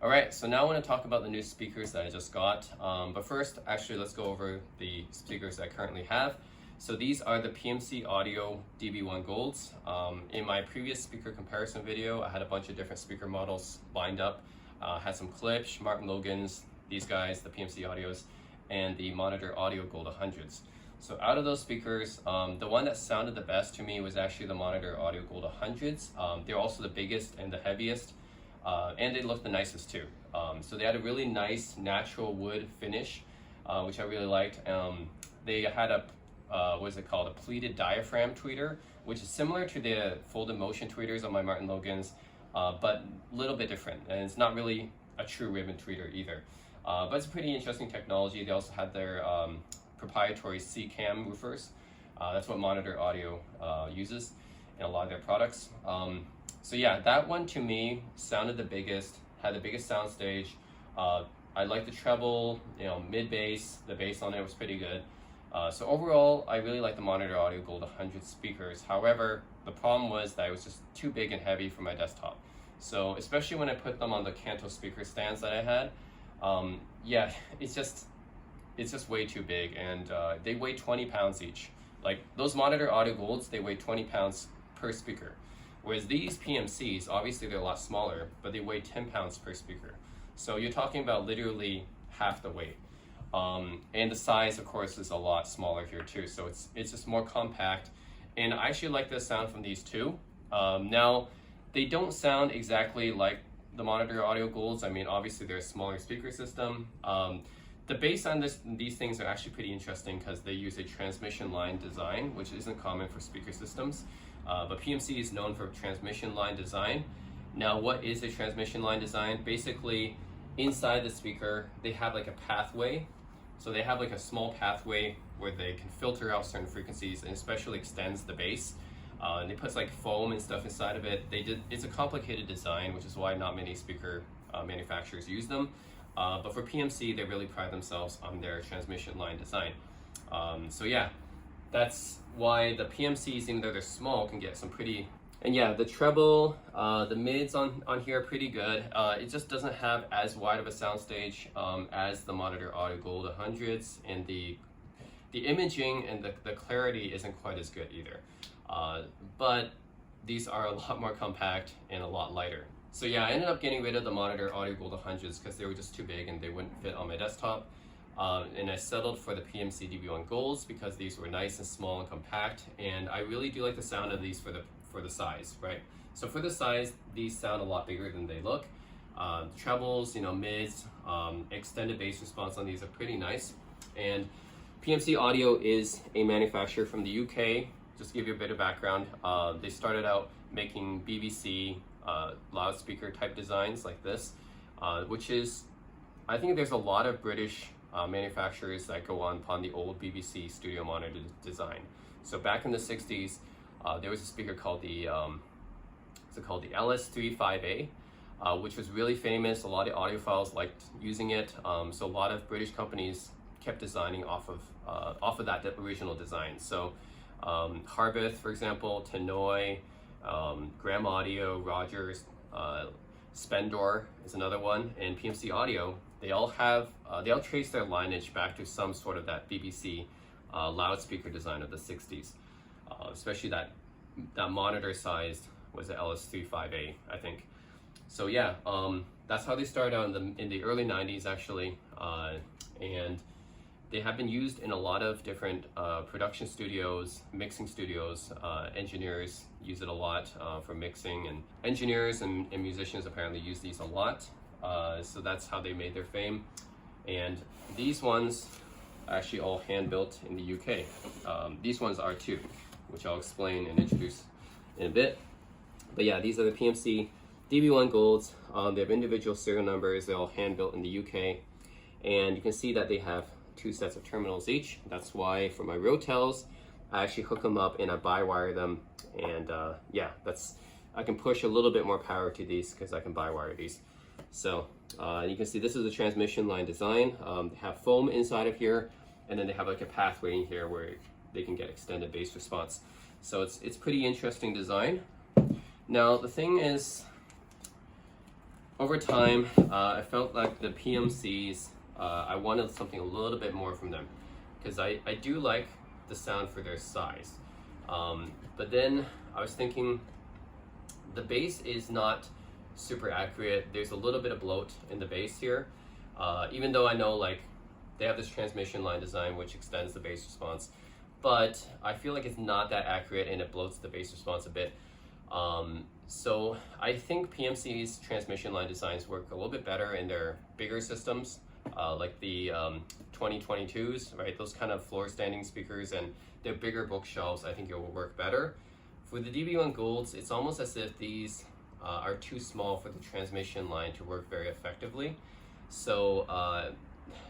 All right, so now I want to talk about the new speakers that I just got. But first, actually, let's go over the speakers that I currently have. So these are the PMC Audio DB1 Golds. In my previous speaker comparison video, I had a bunch of different speaker models lined up. Had some Klipsch, Martin Logans, these guys, the PMC Audios, and the Monitor Audio Gold 100s. So out of those speakers, the one that sounded the best to me was actually the Monitor Audio Gold 100s. They're also the biggest and the heaviest, and they looked the nicest too. So they had a really nice natural wood finish, which I really liked. They had a what is it called? A pleated diaphragm tweeter, which is similar to the folded motion tweeters on my Martin Logans, but a little bit different. And it's not really a true ribbon tweeter either. But it's a pretty interesting technology. They also had their proprietary C-cam woofers. That's what Monitor Audio uses in a lot of their products. So yeah, that one to me sounded the biggest, had the biggest sound stage. I liked the treble, mid bass. The bass on it was pretty good. So overall, I really like the Monitor Audio Gold 100 speakers. However, the problem was that it was just too big and heavy for my desktop. So especially when I put them on the Kanto speaker stands that I had, yeah, it's just way too big, and they weigh 20 pounds each. Like those Monitor Audio Golds, they weigh 20 pounds per speaker. Whereas these PMCs, obviously they're a lot smaller, but they weigh 10 pounds per speaker. So you're talking about literally half the weight. And the size, of course, is a lot smaller here too. So it's just more compact. And I actually like the sound from these too. Now, they don't sound exactly like the Monitor Audio Golds. I mean, obviously they're a smaller speaker system. The bass on these things are actually pretty interesting because they use a transmission line design, which isn't common for speaker systems. But PMC is known for transmission line design. Now, what is a transmission line design? Basically, inside the speaker, they have like a pathway. So they have like a small pathway where they can filter out certain frequencies and especially extends the bass. And they put like foam and stuff inside of it. It's a complicated design, which is why not many speaker manufacturers use them. But for PMC, they really pride themselves on their transmission line design. So yeah, that's why the PMCs, even though they're small, can get some pretty... And yeah, the treble, the mids on here are pretty good. It just doesn't have as wide of a soundstage as the Monitor Audio Gold 100s, and the imaging and the clarity isn't quite as good either. But these are a lot more compact and a lot lighter. So yeah, I ended up getting rid of the Monitor Audio Gold 100s because they were just too big and they wouldn't fit on my desktop. And I settled for the PMC DB1 Golds because these were nice and small and compact, and I really do like the sound of these for the size, right? So for the size, these sound a lot bigger than they look. Trebles, mids, extended bass response on these are pretty nice. And PMC Audio is a manufacturer from the UK. Just to give you a bit of background, they started out making BBC loudspeaker type designs like this, which is, I think there's a lot of British manufacturers that go upon the old BBC studio monitor design. So back in the 60s, there was a speaker called the LS35A, which was really famous. A lot of audiophiles liked using it. So a lot of British companies kept designing off of that original design. So Harvith, for example, Tenoy, Graham Audio, Rogers, Spendor is another one, and PMC Audio. They all trace their lineage back to some sort of that BBC loudspeaker design of the 60s. Especially that monitor sized was the LS35A, I think. So yeah, that's how they started out in the early 90s actually, and they have been used in a lot of different production studios, mixing studios. Engineers use it a lot for mixing, and engineers and musicians apparently use these a lot. So that's how they made their fame. And these ones are actually all hand built in the UK. These ones are too, which I'll explain and introduce in a bit. But yeah, these are the PMC DB1 Golds. They have individual serial numbers. They're all hand built in the UK. And you can see that they have 2 sets of terminals each. That's why for my Rotels, I actually hook them up and I bi-wire them. And yeah, I can push a little bit more power to these because I can bi-wire these. So you can see this is a transmission line design. They have foam inside of here, and then they have like a pathway in here where they can get extended bass response. So it's pretty interesting design. Now the thing is, over time, I felt like the PMCs, I wanted something a little bit more from them, because I do like the sound for their size. But then I was thinking the bass is not super accurate. There's a little bit of bloat in the bass here, even though I know like they have this transmission line design which extends the bass response, but I feel like it's not that accurate and it bloats the bass response a bit. So I think PMC's transmission line designs work a little bit better in their bigger systems, like the 2022s, right? Those kind of floor standing speakers and their bigger bookshelves, I think it will work better. For the DB1 Golds, it's almost as if these are too small for the transmission line to work very effectively. So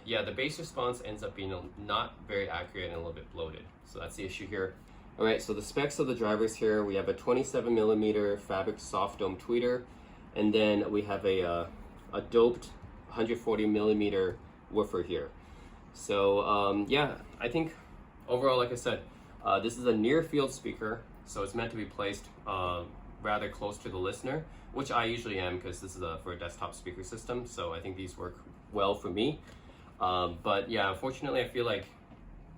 yeah, the bass response ends up being not very accurate and a little bit bloated. So that's the issue here. All right, so the specs of the drivers here, we have a 27mm fabric soft dome tweeter, and then we have a doped 140mm woofer here. So yeah, I think overall, like I said, this is a near field speaker, so it's meant to be placed rather close to the listener, which I usually am because this is for a desktop speaker system, so I think these work well for me. But yeah, unfortunately, I feel like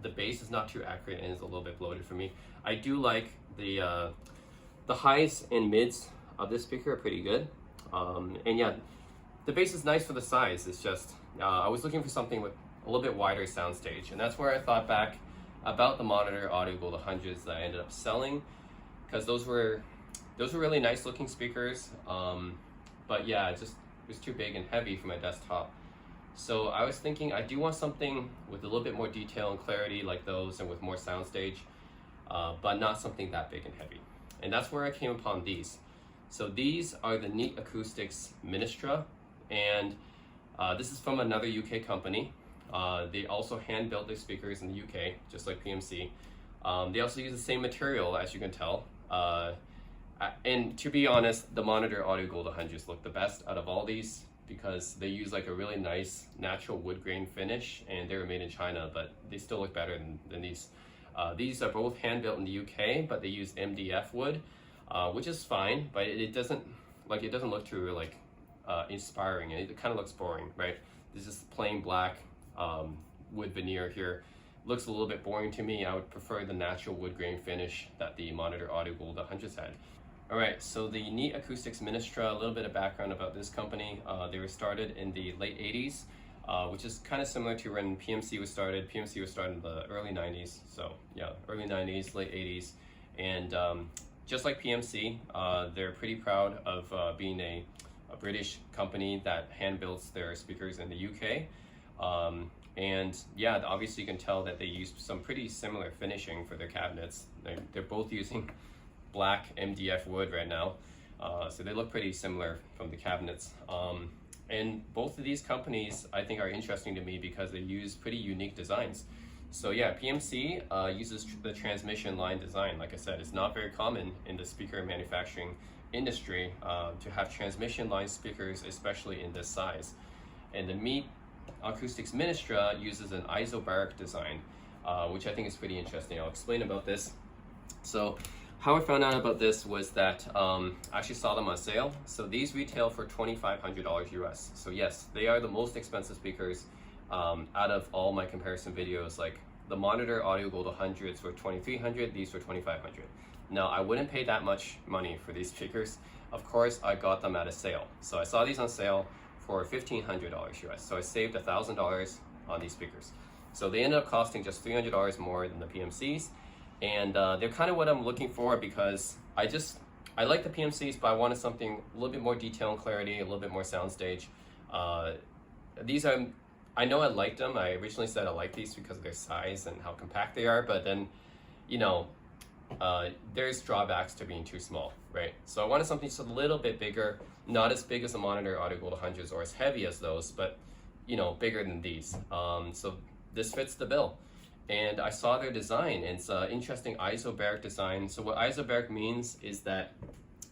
the bass is not too accurate and is a little bit bloated for me. I do like the highs and mids of this speaker are pretty good. And yeah, the bass is nice for the size. It's just, I was looking for something with a little bit wider soundstage, and that's where I thought back about the Monitor Audio Gold 100s that I ended up selling, because those were really nice looking speakers. But yeah, it was too big and heavy for my desktop. So I was thinking I do want something with a little bit more detail and clarity like those and with more soundstage, but not something that big and heavy. And that's where I came upon these. So these are the Neat Acoustics Ministra, and this is from another UK company. They also hand built their speakers in the UK, just like PMC. They also use the same material, as you can tell. And to be honest, the Monitor Audio Gold 100s look the best out of all these, because they use like a really nice natural wood grain finish, and they were made in China, but they still look better than these. These are both hand built in the UK, but they use MDF wood, which is fine, but it doesn't look too like inspiring, and it kind of looks boring, right? This is plain black wood veneer here. Looks a little bit boring to me. I would prefer the natural wood grain finish that the Monitor Audio Gold 100s had. All right, so the Neat Acoustics Ministra, a little bit of background about this company. They were started in the late 80s, which is kind of similar to when PMC was started. PMC was started in the early 90s, so yeah, early 90s, late 80s. And just like PMC, they're pretty proud of being a British company that hand builds their speakers in the UK. And yeah, obviously you can tell that they use some pretty similar finishing for their cabinets. They're both using black MDF wood right now, so they look pretty similar from the cabinets. And both of these companies I think are interesting to me because they use pretty unique designs. So yeah, PMC uses the transmission line design. Like I said, it's not very common in the speaker manufacturing industry to have transmission line speakers, especially in this size. And the Neat Acoustics Ministra uses an isobaric design, which I think is pretty interesting. I'll explain about this. So how I found out about this was that I actually saw them on sale. So these retail for $2,500 US. So yes, they are the most expensive speakers out of all my comparison videos. Like the Monitor Audio Gold 100s were $2,300, these were $2,500. Now I wouldn't pay that much money for these speakers. Of course, I got them at a sale. So I saw these on sale for $1,500 US. So I saved $1,000 on these speakers. So they ended up costing just $300 more than the PMCs. And they're kind of what I'm looking for, because I like the PMCs, but I wanted something a little bit more detail and clarity, a little bit more soundstage. I know I liked them. I originally said I like these because of their size and how compact they are, but then, you know, there's drawbacks to being too small, right? So I wanted something just a little bit bigger, not as big as the Monitor Audio Gold 100s or as heavy as those, but, you know, bigger than these. So this fits the bill. And I saw their design, and it's an interesting isobaric design. So what isobaric means is that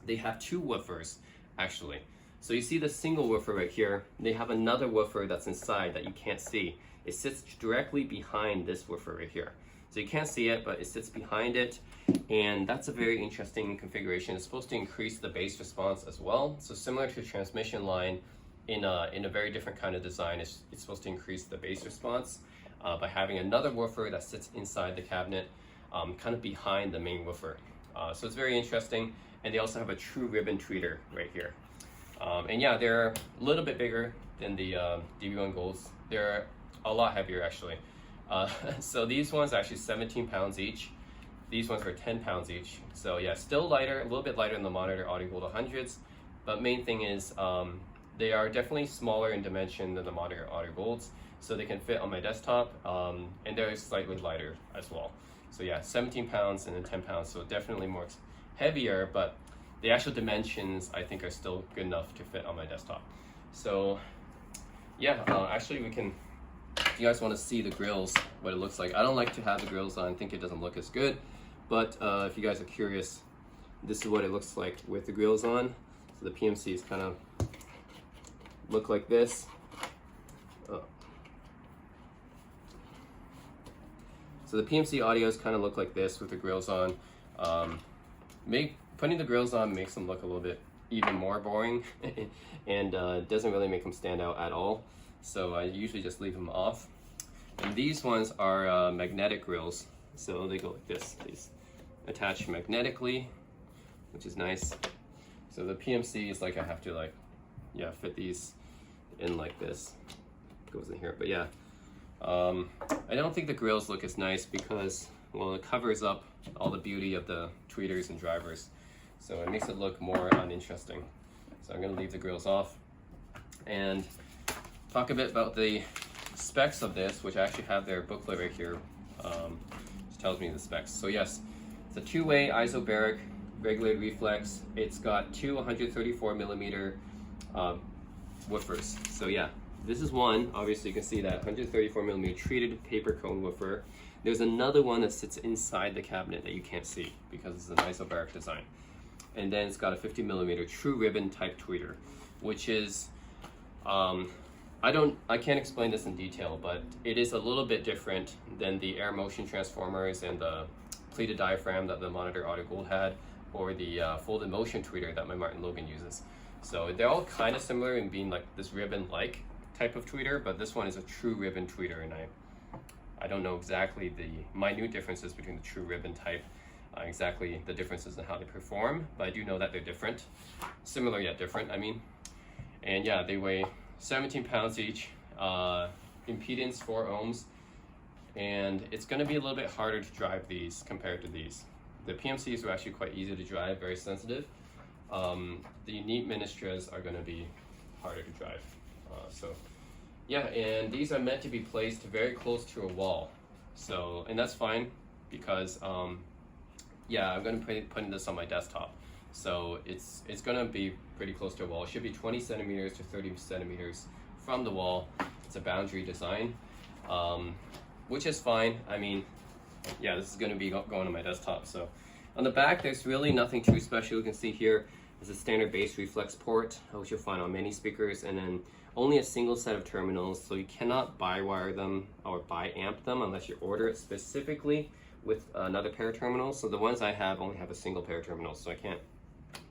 they have two woofers, actually. So you see the single woofer right here. They have another woofer that's inside that you can't see. It sits directly behind this woofer right here. So you can't see it, but it sits behind it. And that's a very interesting configuration. It's supposed to increase the bass response as well. So similar to a transmission line, in a very different kind of design, it's supposed to increase the bass response by having another woofer that sits inside the cabinet, kind of behind the main woofer. So it's very interesting. And they also have a true ribbon tweeter right here. And yeah, they're a little bit bigger than the DB1 Golds. They're a lot heavier actually. So these ones are actually 17 pounds each. These ones are 10 pounds each. So yeah, still lighter, a little bit lighter than the Monitor Audio Gold 100s. But main thing is they are definitely smaller in dimension than the Monitor Audio Golds. So they can fit on my desktop, and they're slightly lighter as well. So yeah, 17 pounds and then 10 pounds. So definitely more heavier, but the actual dimensions I think are still good enough to fit on my desktop. So yeah, actually we can, if you guys want to see the grills, what it looks like. I don't like to have the grills on, I think it doesn't look as good, but if you guys are curious, this is what it looks like with the grills on. So the PMCs kind of look like this. So the PMC audios kind of look like this with the grills on. Putting the grills on makes them look a little bit even more boring and doesn't really make them stand out at all. So I usually just leave them off. And these ones are magnetic grills. So they go like this. These attach magnetically, which is nice. So the PMC is like I have to fit these in like this. Goes in here, but yeah. I don't think the grills look as nice because, well, it covers up all the beauty of the tweeters and drivers. So it makes it look more uninteresting. So I'm gonna leave the grills off and talk a bit about the specs of this, which I actually have their booklet right here, which tells me the specs. So yes, it's a two-way isobaric regulated reflex. It's got two 134 millimeter woofers. So yeah, this is one, obviously you can see that 134 millimeter treated paper cone woofer. There's another one that sits inside the cabinet that you can't see because it's an isobaric design. And then it's got a 50 millimeter true ribbon type tweeter, which is, I can't explain this in detail, but it is a little bit different than the air motion transformers and the pleated diaphragm that the Monitor Audio Gold had, or the folded motion tweeter that my Martin Logan uses. So they're all kind of similar in being like this ribbon-like type of tweeter, but this one is a true ribbon tweeter, and I don't know exactly the minute differences between the true ribbon type, exactly the differences in how they perform, but I do know that they're different. Similar yet different, I mean. And yeah, they weigh 17 pounds each, impedance 4 ohms, and it's going to be a little bit harder to drive these compared to these. The PMCs are actually quite easy to drive, very sensitive. The Neat Ministras are going to be harder to drive. So yeah, and these are meant to be placed very close to a wall. So, and that's fine because yeah, I'm going to be putting this on my desktop. So it's going to be pretty close to a wall. It should be 20 centimeters to 30 centimeters from the wall. It's a boundary design, which is fine. I mean, yeah, this is going to be going on my desktop. So on the back, there's really nothing too special. You can see here is a standard bass reflex port, which you'll find on many speakers, and then only a single set of terminals. So you cannot bi-wire them or bi-amp them unless you order it specifically with another pair of terminals. So the ones I have only have a single pair of terminals, so I can't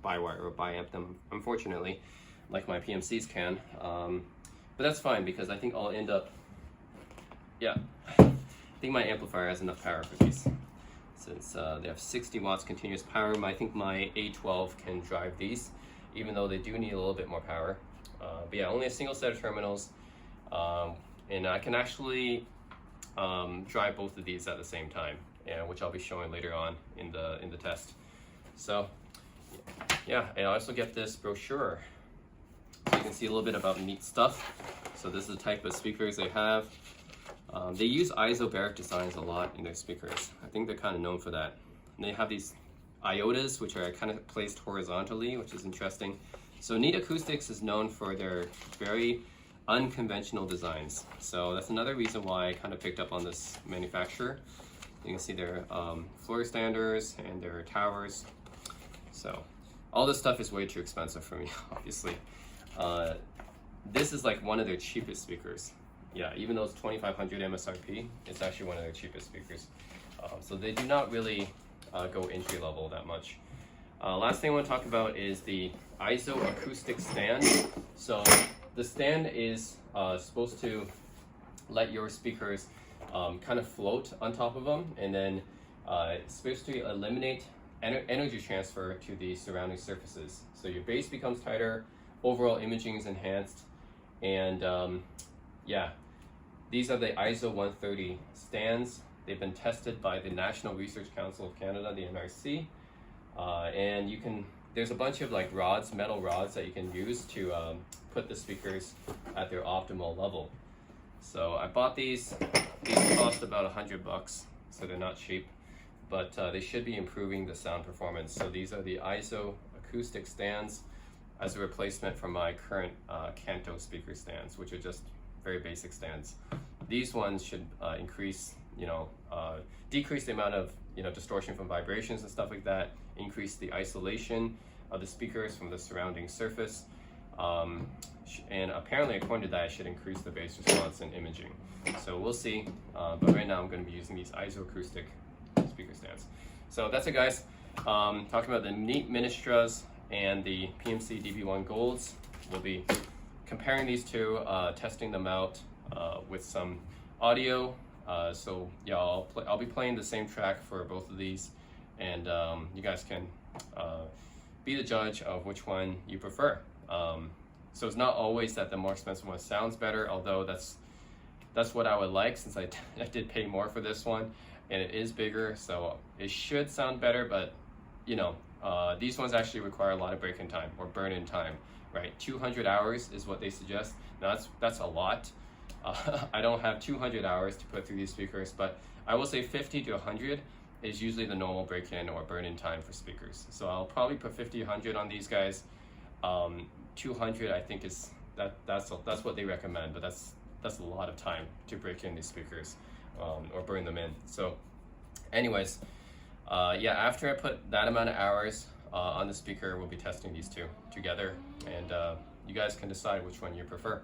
bi-wire or bi-amp them, unfortunately, like my PMCs can. But that's fine because I think I'll end up, yeah, I think my amplifier has enough power for these. Since they have 60 watts continuous power, I think my A12 can drive these, even though they do need a little bit more power. But yeah, only a single set of terminals, and I can actually drive both of these at the same time, which I'll be showing later on in the test. So yeah, and I also get this brochure, so you can see a little bit about Neat stuff. So this is the type of speakers they have. They use isobaric designs a lot in their speakers. I think they're kind of known for that. And they have these iotas, which are kind of placed horizontally, which is interesting. So Neat Acoustics is known for their very unconventional designs. So that's another reason why I kind of picked up on this manufacturer. You can see their floor standers and their towers. So all this stuff is way too expensive for me, obviously. This is like one of their cheapest speakers. Yeah, even though it's $2,500 MSRP, it's actually one of their cheapest speakers. So they do not really go entry level that much. Last thing I want to talk about is the ISO acoustic stand. So the stand is supposed to let your speakers kind of float on top of them, and then it's supposed to eliminate energy transfer to the surrounding surfaces. So your bass becomes tighter, overall imaging is enhanced, and yeah, these are the ISO 130 stands. They've been tested by the National Research Council of Canada, the NRC, and there's a bunch of like rods, metal rods that you can use to put the speakers at their optimal level. So I bought these. These cost about $100, so they're not cheap, but they should be improving the sound performance. So these are the ISO acoustic stands as a replacement for my current Kanto speaker stands, which are just very basic stands. These ones should increase, decrease the amount of distortion from vibrations and stuff like that, increase the isolation of the speakers from the surrounding surface, and apparently according to that, it should increase the bass response and imaging. So we'll see, but right now I'm going to be using these ISO acoustic speaker stands. So that's it, guys. Talking about the Neat Ministras and the PMC DB1 Golds. We'll be comparing these two, testing them out with some audio. So yeah, I'll be playing the same track for both of these, and you guys can be the judge of which one you prefer. So it's not always that the more expensive one sounds better, although that's what I would like, since I did pay more for this one, and it is bigger, so it should sound better. But these ones actually require a lot of break-in time or burn-in time, right? 200 hours is what they suggest. Now that's a lot. I don't have 200 hours to put through these speakers, but I will say 50 to 100 is usually the normal break-in or burn-in time for speakers. So I'll probably put 50, 100 on these guys. 200 I think is that's what they recommend, but that's a lot of time to break in these speakers or burn them in. So anyways, yeah, after I put that amount of hours on the speaker, we'll be testing these two together, and you guys can decide which one you prefer.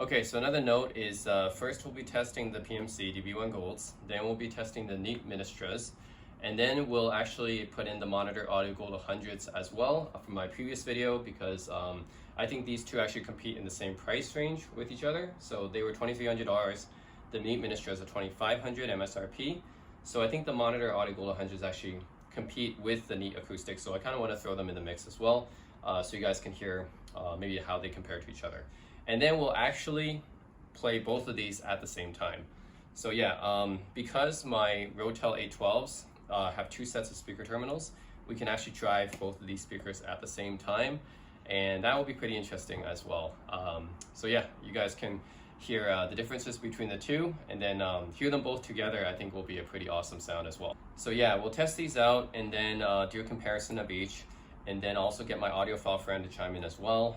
Okay, so another note is first we'll be testing the PMC DB1 Golds, then we'll be testing the Neat Ministras, and then we'll actually put in the Monitor Audio Gold 100s as well from my previous video, because I think these two actually compete in the same price range with each other. So they were $2,300. The Neat Ministras are $2,500 MSRP. So I think the Monitor Audio Gold 100s actually compete with the Neat Acoustics. So I kind of want to throw them in the mix as well, so you guys can hear maybe how they compare to each other. And then we'll actually play both of these at the same time. So yeah, because my Rotel 812s have two sets of speaker terminals, we can actually drive both of these speakers at the same time, and that will be pretty interesting as well. So yeah, you guys can hear the differences between the two, and then hear them both together. I think will be a pretty awesome sound as well. So yeah, we'll test these out and then do a comparison of each, and then also get my audiophile friend to chime in as well.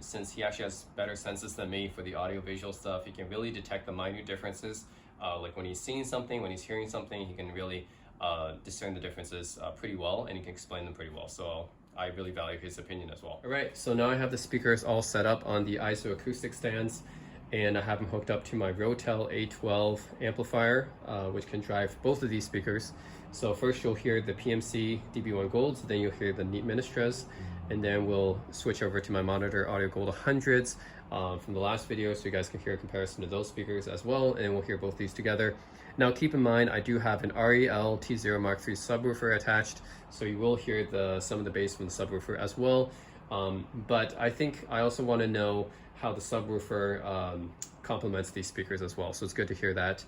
Since he actually has better senses than me for the audio-visual stuff, he can really detect the minute differences. Like when he's seeing something, when he's hearing something, he can really discern the differences pretty well, and he can explain them pretty well. So I really value his opinion as well. All right, so now I have the speakers all set up on the ISO acoustic stands, and I have them hooked up to my Rotel A12 amplifier, which can drive both of these speakers. So first you'll hear the PMC DB1 Golds, then you'll hear the Neat Ministras, and then we'll switch over to my Monitor Audio Gold 100s from the last video, so you guys can hear a comparison to those speakers as well, and we'll hear both these together. Now keep in mind, I do have an REL T0 Mark III subwoofer attached, so you will hear some of the bass from the subwoofer as well. But I think I also want to know how the subwoofer complements these speakers as well. So it's good to hear that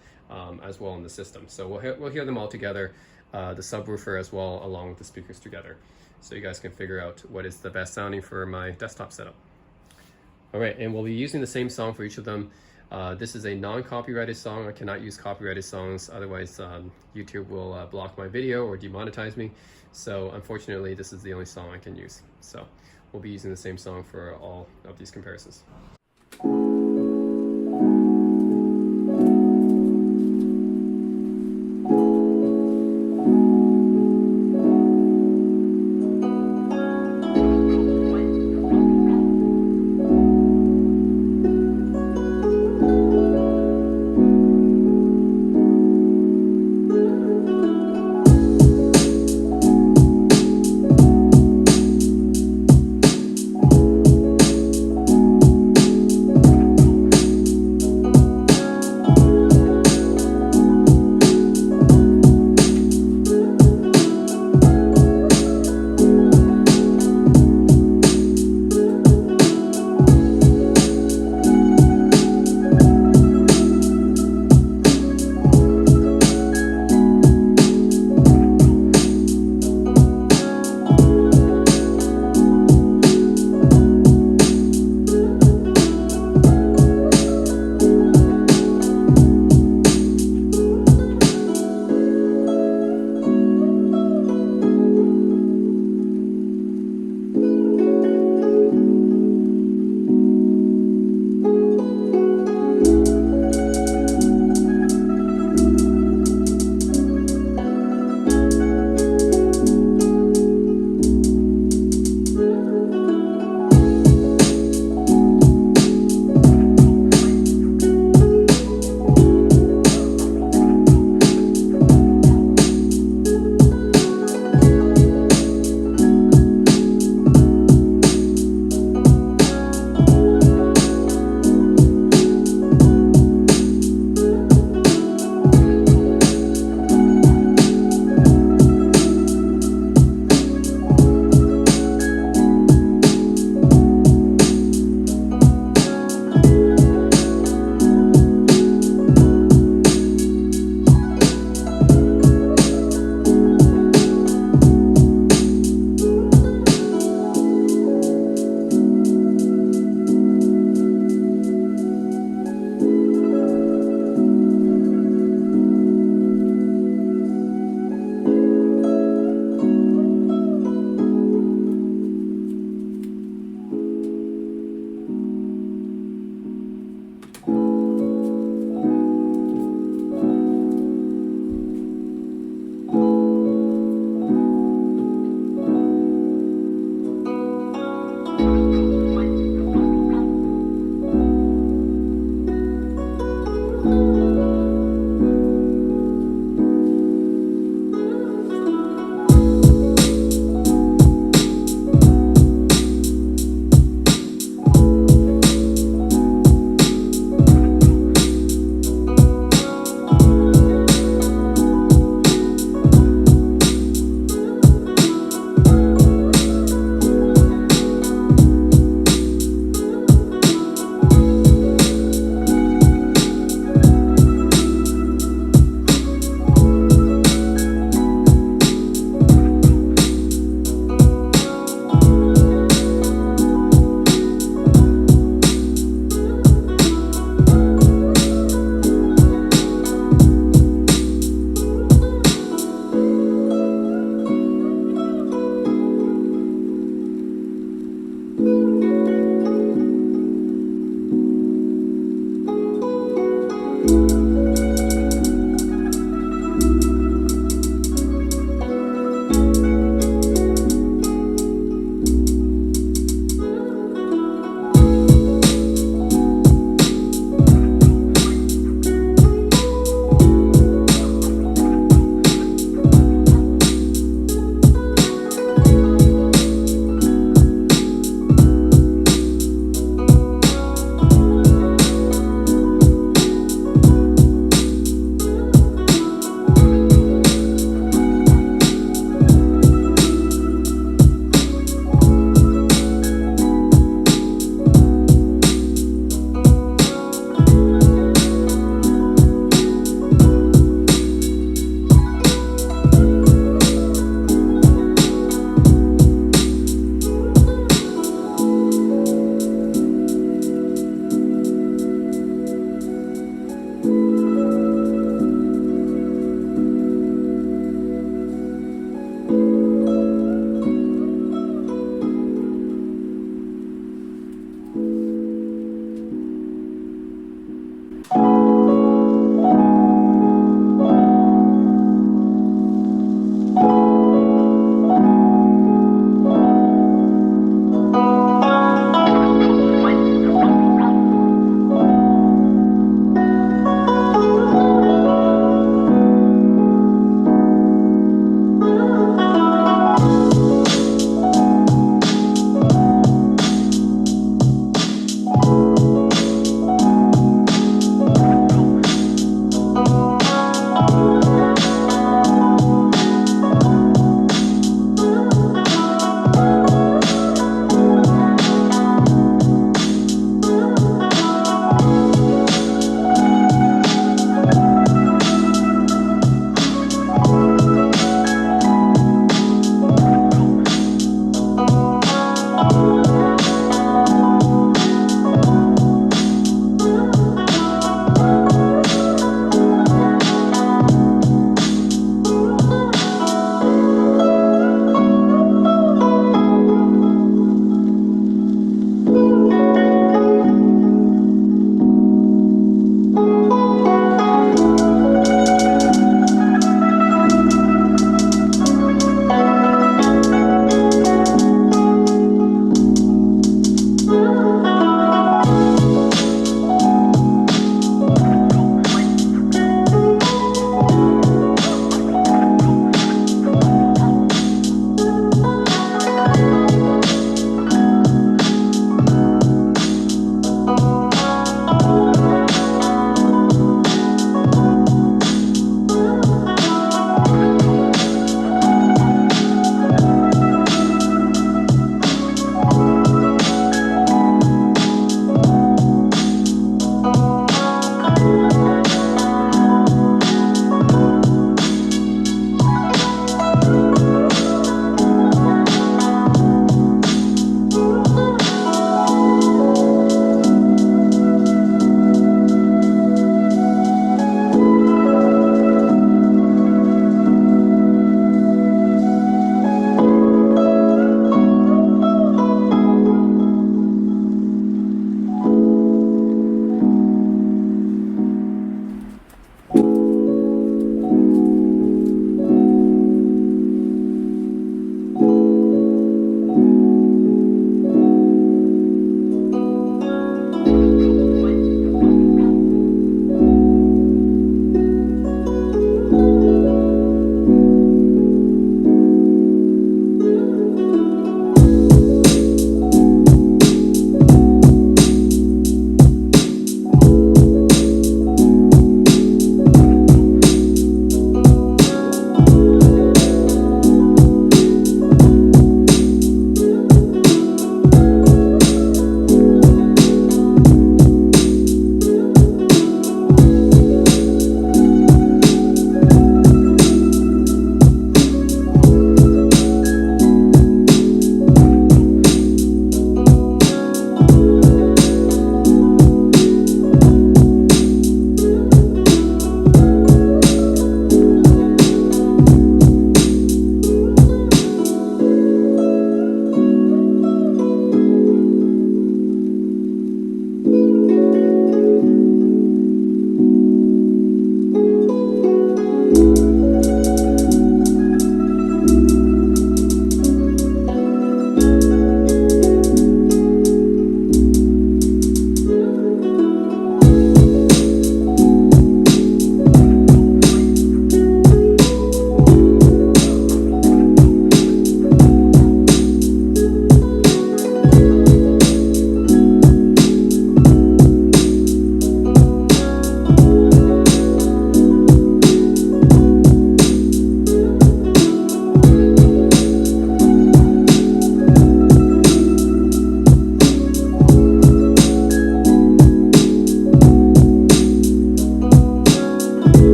as well in the system. So we'll hear them all together, the subwoofer as well, along with the speakers together. So you guys can figure out what is the best sounding for my desktop setup. All right, and we'll be using the same song for each of them. This is a non-copyrighted song. I cannot use copyrighted songs, otherwise YouTube will block my video or demonetize me. So unfortunately, this is the only song I can use. So we'll be using the same song for all of these comparisons.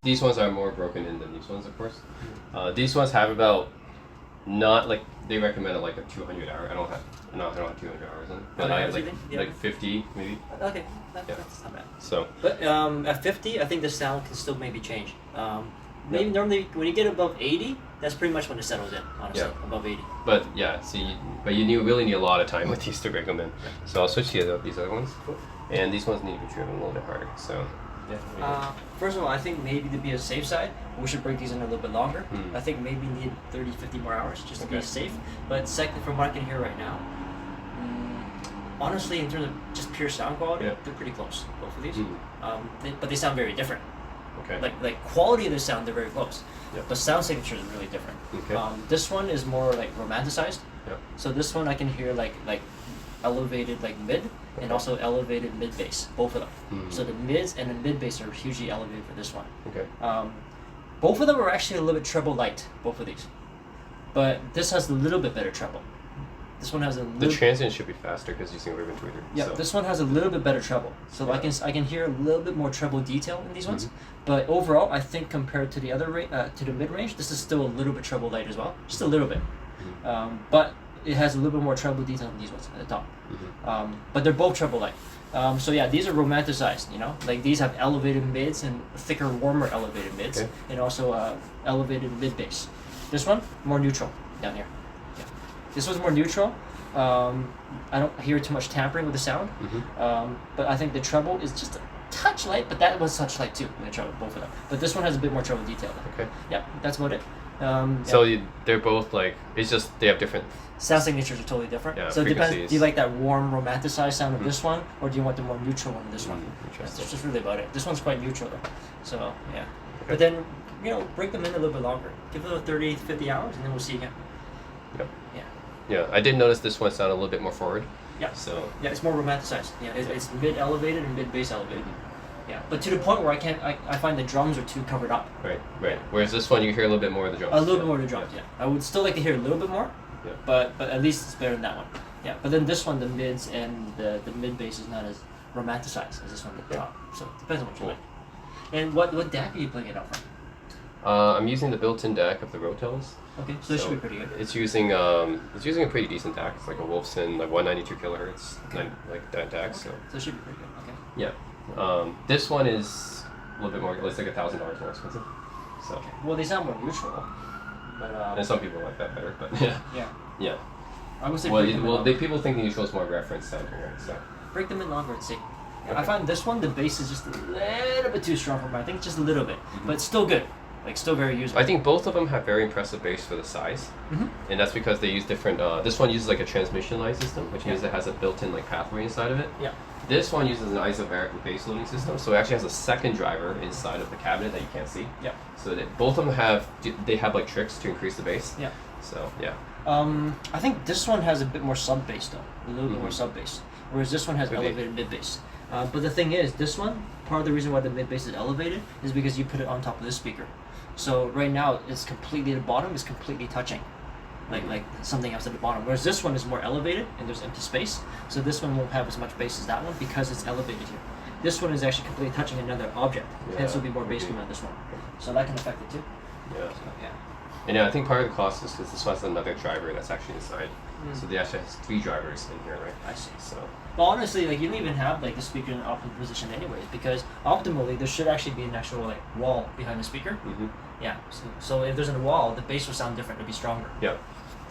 These ones are more broken in than these ones, of course. These ones have about, not like, they recommend like a 200 hour. I don't have 200 hours in it. But I have like 50 maybe. Okay, that's not bad. So. But at 50, I think the sound can still maybe change. Maybe normally when you get above 80, that's pretty much when it settles in, honestly, above 80. But yeah, see, but you really need a lot of time with these to break them in. So I'll switch to these other ones. Cool. And these ones need to be driven a little bit harder, so. Yeah, first of all, I think maybe to be a safe side, we should break these in a little bit longer. I think maybe need 30, 50 more hours just to be safe. But second, from what I can hear right now, honestly, in terms of just pure sound quality, they're pretty close, both of these. But they sound very different. Okay. Like quality of the sound, they're very close. Yep. The sound signature is really different. Okay. This one is more like romanticized. Yep. So this one I can hear like elevated like mid and also elevated mid bass, both of them. So the mids and the mid bass are hugely elevated for this one. Okay. Both of them are actually a little bit treble light, both of these. But this has a little bit better treble. This one has a little. The transient should be faster because using ribbon tweeter. Yeah, so. This one has a little bit better treble, so I can hear a little bit more treble detail in these ones. But overall, I think compared to the other to the mid range, this is still a little bit treble light as well, just a little bit. But it has a little bit more treble detail than these ones at the top. But they're both treble light. So yeah, these are romanticized. You know, like these have elevated mids and thicker, warmer elevated mids, and also elevated mid bass. This one more neutral down here. This was more neutral. I don't hear too much tampering with the sound, but I think the treble is just a touch light, but that was touch light too, in the treble, both of them. But this one has a bit more treble detail though. Okay. Yeah, that's about it. So they're both like, it's just, they have different... Sound signatures are totally different. Yeah, so it depends, do you like that warm, romanticized sound of this one, or do you want the more neutral one of this one? That's just really about it. This one's quite neutral though. So, yeah. Okay. But then, you know, break them in a little bit longer. Give them 30, 50 hours, and then we'll see again. Yep. Yeah. Yeah, I did notice this one sounded a little bit more forward. Yeah. So. Yeah, it's more romanticized. Yeah, it's mid elevated and mid bass elevated. Yeah, but to the point where I find the drums are too covered up. Right. Whereas this one, you hear a little bit more of the drums. A little bit more of the drums. Yeah. I would still like to hear a little bit more. Yeah. But at least it's better than that one. Yeah. But then this one, the mids and the mid bass is not as romanticized as this one at the top. So it depends on what you like. And what DAC are you playing it out from? I'm using the built-in DAC of the Rotels. Okay, so it should be pretty good. It's using a pretty decent DAC. It's like a Wolfson, like 192 kilohertz, like that DAC. Okay. So it should be pretty good. Okay. Yeah. This one is a little bit more. It's like $1,000 more expensive. So. Okay. Well, they sound more neutral. But and some people like that better, but yeah. Yeah. I would say. People think the neutral is more reference sounding, right? So. Break them in longer and see. Okay. I find this one, the bass is just a little bit too strong for me. I think just a little bit, but it's still good. Like, still very usable. I think both of them have very impressive bass for the size. And that's because they use different, this one uses like a transmission line system, which means it has a built-in like pathway inside of it. Yeah. This one uses an isobaric bass loading system, so it actually has a second driver inside of the cabinet that you can't see. Yeah. So both of them have like tricks to increase the bass. Yeah. So, yeah. I think this one has a bit more sub bass though, a little bit more sub bass, whereas this one has elevated mid bass. But the thing is, this one, part of the reason why the mid bass is elevated is because you put it on top of this speaker. So right now it's completely, the bottom is completely touching, like something else at the bottom. Whereas this one is more elevated and there's empty space. So this one won't have as much bass as that one because it's elevated here. This one is actually completely touching another object, hence there'll be more bass coming out of this one. So that can affect it too. Yeah. So, yeah. And yeah, I think part of the cost is because this one has another driver that's actually inside. So they actually has 3 drivers in here, right? I see. So. But honestly, like you don't even have like the speaker in an optimal position anyways, because optimally there should actually be an actual like wall behind the speaker. Yeah. So if there's a wall, the bass will sound different. It'll be stronger. Yeah.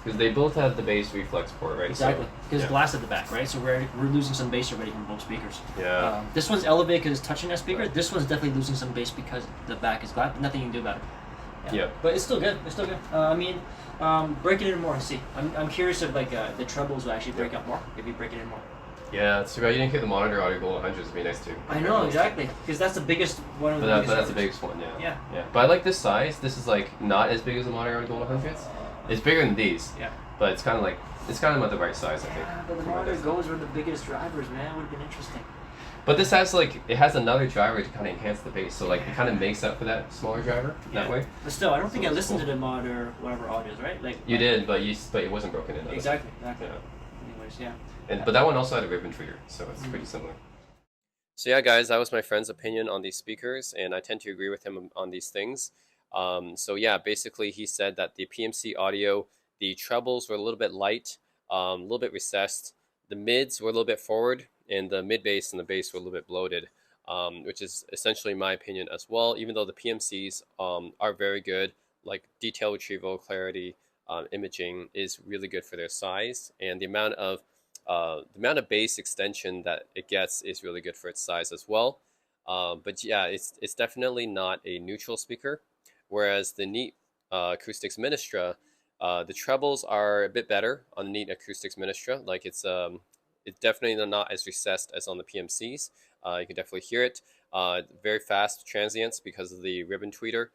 Because they both have the bass reflex port, right? Exactly. Because glass at the back, right? So we're losing some bass already from both speakers. Yeah. This one's elevated because it's touching that speaker. This one's definitely losing some bass because the back is glass. Nothing you can do about it. Yeah. But it's still good. It's still good. I mean, break it in more and see. I'm curious if like the trebles will actually break up more if you break it in more. Yeah, it's too bad you didn't get the monitor audio gold 100s. It'd be nice too. I know, exactly. Because that's the biggest one of the biggest. But that's the biggest one, yeah. Yeah. But I like this size. This is like not as big as the monitor audio gold 100s. It's bigger than these. Yeah. But it's kind of about the right size, I think. Yeah, but the monitor golds were the biggest drivers, man. It would have been interesting. But this has it has another driver to kind of enhance the bass, so like it kind of makes up for that smaller driver that way. But still, I don't think I listened to the monitor whatever audios, right? Like you did, but it wasn't broken in. Exactly. Yeah. Anyways, yeah. But that one also had a ribbon tweeter, so it's pretty similar. So yeah, guys, that was my friend's opinion on these speakers, and I tend to agree with him on these things. So yeah, basically he said that the PMC audio, the trebles were a little bit light, a little bit recessed. The mids were a little bit forward, and the mid bass and the bass were a little bit bloated, which is essentially my opinion as well. Even though the PMCs are very good, like detail retrieval, clarity, imaging is really good for their size, and the amount of bass extension that it gets is really good for its size as well. But yeah, it's definitely not a neutral speaker, whereas the Neat Acoustics Ministra, the trebles are a bit better on the Neat Acoustics Ministra. Like it's definitely not as recessed as on the PMCs. You can definitely hear it. Very fast transients because of the ribbon tweeter.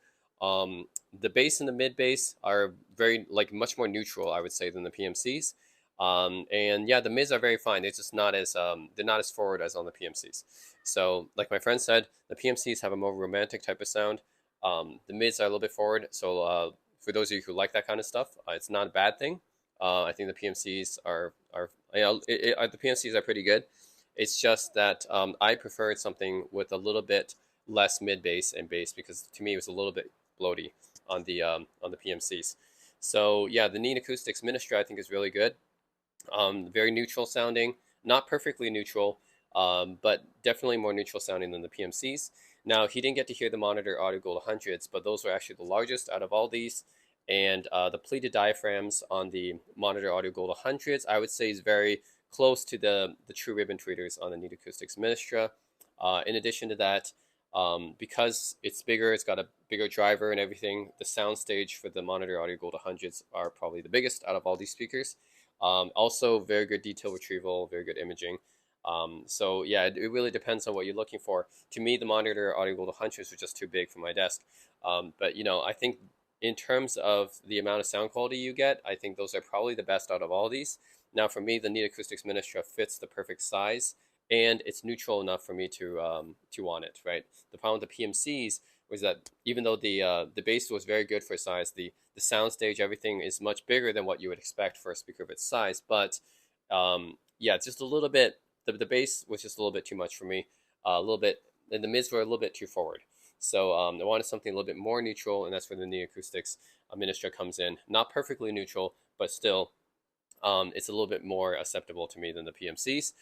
The bass and the mid bass are very much more neutral, I would say, than the PMCs. And yeah, the mids are very fine. They're just not as they're not as forward as on the PMCs. So like my friend said, the PMCs have a more romantic type of sound. The mids are a little bit forward. So for those of you who like that kind of stuff, it's not a bad thing. I think the PMCs are the PMCs are pretty good. It's just that I preferred something with a little bit less mid bass and bass because to me it was a little bit bloaty on the PMCs. So yeah, the Neat Acoustics Ministra I think is really good. Very neutral sounding, not perfectly neutral, but definitely more neutral sounding than the PMCs. Now, he didn't get to hear the Monitor Audio Gold 100s, but those were actually the largest out of all these. And the pleated diaphragms on the Monitor Audio Gold 100s, I would say is very close to the true ribbon tweeters on the Neat Acoustics Ministra. In addition to that, because it's bigger, it's got a bigger driver and everything, the soundstage for the Monitor Audio Gold 100s are probably the biggest out of all these speakers. Also, very good detail retrieval, very good imaging. So yeah, it really depends on what you're looking for. To me, the Monitor Audio Gold 100s were just too big for my desk. But you know, I think in terms of the amount of sound quality you get, I think those are probably the best out of all these. Now, for me, the Neat Acoustics Ministra fits the perfect size, and it's neutral enough for me to want it. Right. The problem with the PMCs was that even though the bass was very good for size, the soundstage, everything is much bigger than what you would expect for a speaker of its size. But yeah, it's just a little bit. The bass was just a little bit too much for me. A little bit, and the mids were a little bit too forward. So I wanted something a little bit more neutral, and that's where the Neat Acoustics Ministra comes in. Not perfectly neutral, but still, it's a little bit more acceptable to me than the PMCs.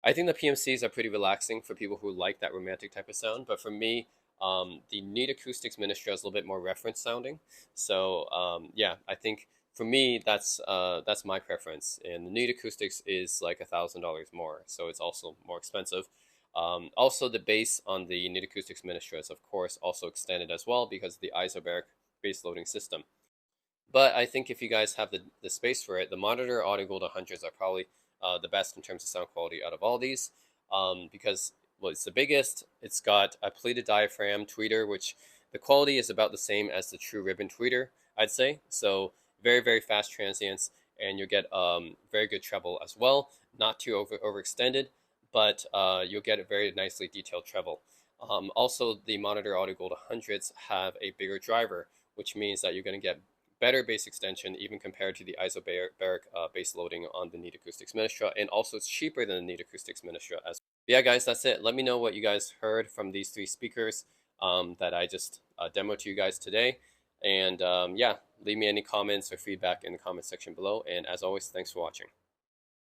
I think the PMCs are pretty relaxing for people who like that romantic type of sound, but for me, the Neat Acoustics Ministra is a little bit more reference sounding. So yeah, I think for me that's my preference. And the Neat Acoustics is like $1,000 more, so it's also more expensive. Also, the bass on the Neat Acoustics Ministra is of course also extended as well because of the isobaric bass loading system. But I think if you guys have the space for it, the Monitor Audio Gold 100s are probably the best in terms of sound quality out of all these because, well, it's the biggest. It's got a pleated diaphragm tweeter, which the quality is about the same as the true ribbon tweeter, I'd say. So very, very fast transients, and you'll get very good treble as well. Not too overextended, but you'll get a very nicely detailed treble. Also, the Monitor Audio Gold 100s have a bigger driver, which means that you're going to get better bass extension even compared to the isobaric bass loading on the Neat Acoustics Ministra, and also it's cheaper than the Neat Acoustics Ministra as well. Yeah, guys, that's it. Let me know what you guys heard from these three speakers that I just demoed to you guys today. And yeah, leave me any comments or feedback in the comment section below. And as always, thanks for watching.